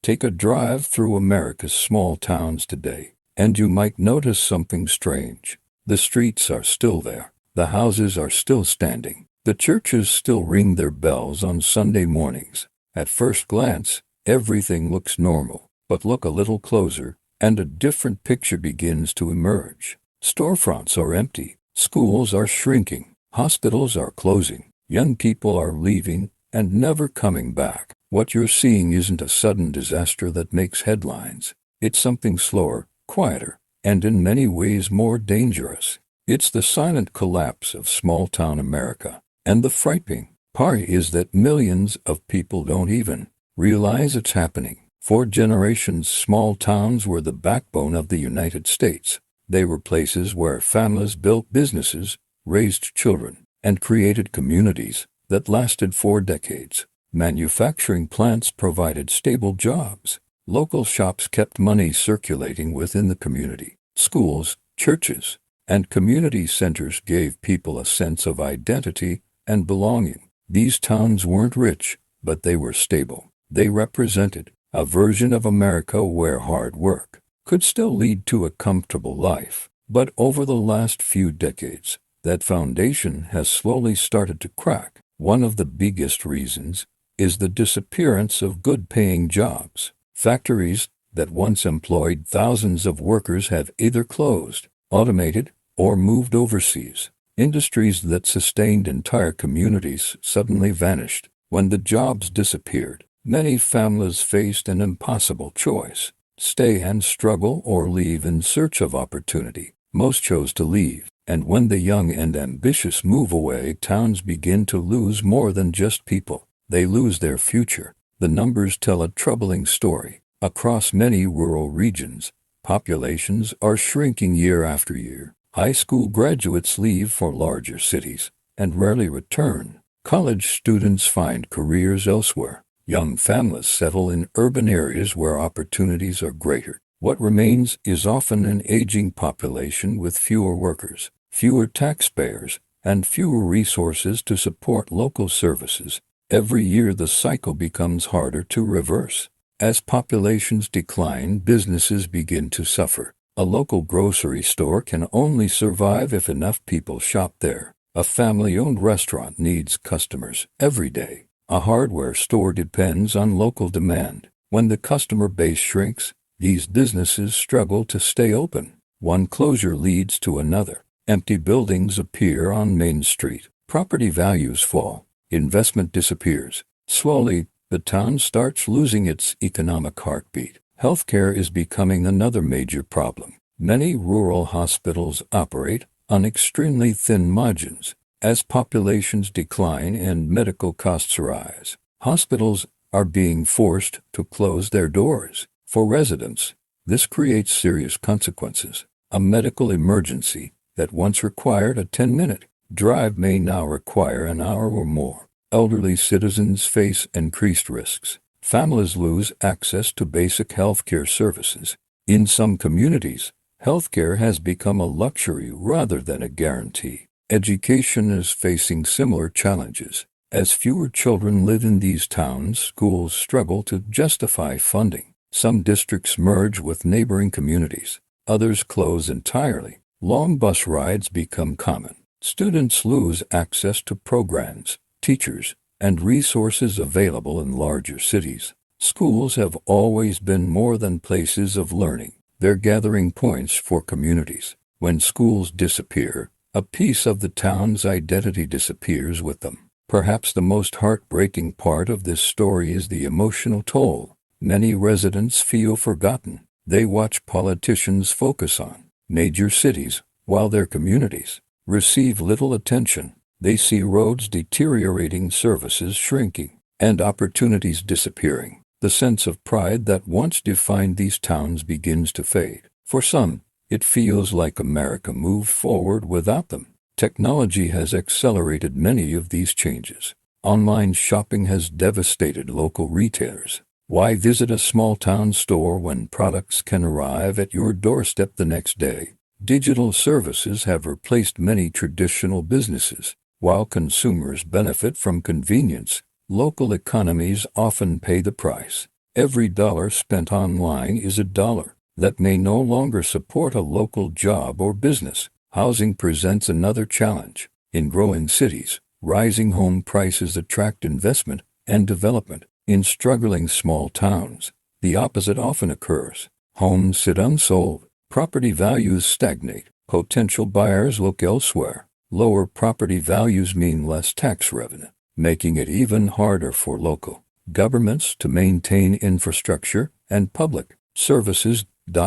Take a drive through America's small towns today, and you might notice something strange. The streets are still there. The houses are still standing. The churches still ring their bells on Sunday mornings. At first glance, everything looks normal, but look a little closer, and a different picture begins to emerge. Storefronts are empty. Schools are shrinking. Hospitals are closing. Young people are leaving and never coming back. What you're seeing isn't a sudden disaster that makes headlines. It's something slower, quieter, and in many ways more dangerous. It's the silent collapse of small-town America. And the frightening part is that millions of people don't even realize it's happening. For generations, small towns were the backbone of the United States. They were places where families built businesses, raised children, and created communities that lasted for decades. Manufacturing plants provided stable jobs. Local shops kept money circulating within the community. Schools, churches, and community centers gave people a sense of identity and belonging. These towns weren't rich, but they were stable. They represented a version of America where hard work could still lead to a comfortable life. But over the last few decades, that foundation has slowly started to crack. One of the biggest reasons is the disappearance of good-paying jobs. Factories that once employed thousands of workers have either closed, automated, or moved overseas. Industries that sustained entire communities suddenly vanished. When the jobs disappeared, many families faced an impossible choice: stay and struggle or leave in search of opportunity. Most chose to leave, and when the young and ambitious move away, towns begin to lose more than just people. They lose their future. The numbers tell a troubling story. Across many rural regions, populations are shrinking year after year. High school graduates leave for larger cities and rarely return. College students find careers elsewhere. Young families settle in urban areas where opportunities are greater. What remains is often an aging population with fewer workers, fewer taxpayers, and fewer resources to support local services. Every year the cycle becomes harder to reverse. As populations decline, businesses begin to suffer. A local grocery store can only survive if enough people shop there. A family-owned restaurant needs customers every day. A hardware store depends on local demand. When the customer base shrinks, these businesses struggle to stay open. One closure leads to another. Empty buildings appear on Main Street. Property values fall. Investment disappears. Slowly, the town starts losing its economic heartbeat. Healthcare is becoming another major problem. Many rural hospitals operate on extremely thin margins. As populations decline and medical costs rise, hospitals are being forced to close their doors. For residents, this creates serious consequences. A medical emergency that once required a 10-minute drive may now require an hour or more. Elderly citizens face increased risks. Families lose access to basic healthcare services. In some communities, healthcare has become a luxury rather than a guarantee. Education is facing similar challenges. As fewer children live in these towns, schools struggle to justify funding. Some districts merge with neighboring communities. Others close entirely. Long bus rides become common. Students lose access to programs, teachers, and resources available in larger cities. Schools have always been more than places of learning. They're gathering points for communities. When schools disappear, a piece of the town's identity disappears with them. Perhaps the most heartbreaking part of this story is the emotional toll. Many residents feel forgotten. They watch politicians focus on major cities, while their communities receive little attention. They see roads deteriorating, services shrinking, and opportunities disappearing. The sense of pride that once defined these towns begins to fade. For some, it feels like America moved forward without them. Technology has accelerated many of these changes. Online shopping has devastated local retailers. Why visit a small-town store when products can arrive at your doorstep the next day? Digital services have replaced many traditional businesses. While consumers benefit from convenience, local economies often pay the price. Every dollar spent online is a dollar that may no longer support a local job or business. Housing presents another challenge. In growing cities, rising home prices attract investment and development. In struggling small towns, the opposite often occurs. Homes sit unsold, property values stagnate, potential buyers look elsewhere. Lower property values mean less tax revenue, making it even harder for local governments to maintain infrastructure and public services.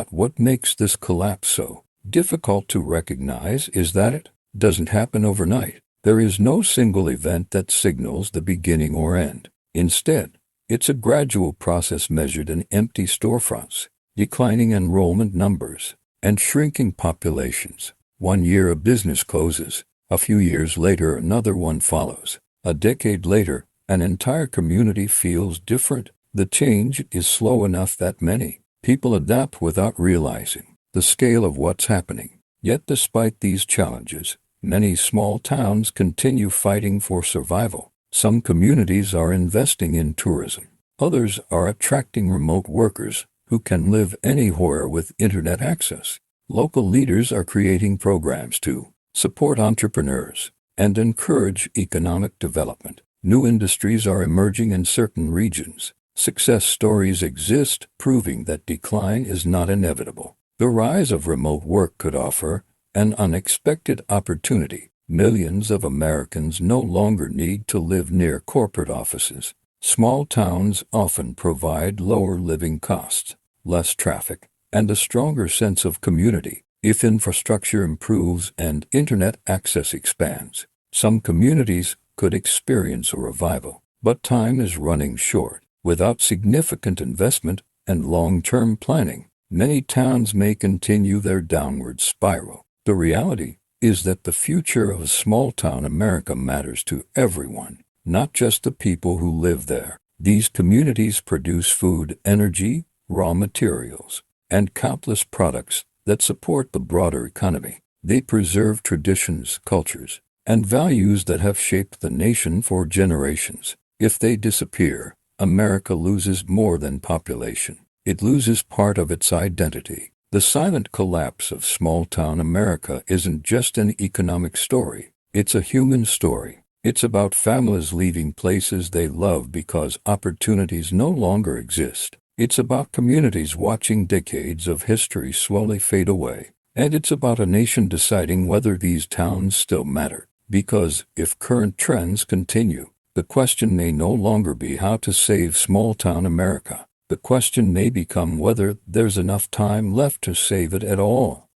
What makes this collapse so difficult to recognize is that it doesn't happen overnight. There is no single event that signals the beginning or end. Instead, it's a gradual process measured in empty storefronts, declining enrollment numbers, and shrinking populations. 1 year a business closes. A few years later another one follows. A decade later, an entire community feels different. The change is slow enough that many people adapt without realizing the scale of what's happening. Yet despite these challenges, many small towns continue fighting for survival. Some communities are investing in tourism. Others are attracting remote workers who can live anywhere with internet access. Local leaders are creating programs to support entrepreneurs and encourage economic development. New industries are emerging in certain regions. Success stories exist, proving that decline is not inevitable. The rise of remote work could offer an unexpected opportunity. Millions of Americans no longer need to live near corporate offices. Small towns often provide lower living costs, less traffic, and a stronger sense of community. If infrastructure improves and internet access expands, some communities could experience a revival. But time is running short. Without significant investment and long-term planning, many towns may continue their downward spiral. The reality is that the future of a small-town America matters to everyone, not just the people who live there. These communities produce food, energy, raw materials, and countless products that support the broader economy. They preserve traditions, cultures, and values that have shaped the nation for generations. If they disappear, America loses more than population. It loses part of its identity. The silent collapse of small-town America isn't just an economic story. It's a human story. It's about families leaving places they love because opportunities no longer exist. It's about communities watching decades of history slowly fade away. And it's about a nation deciding whether these towns still matter. Because if current trends continue, the question may no longer be how to save small-town America. The question may become whether there's enough time left to save it at all.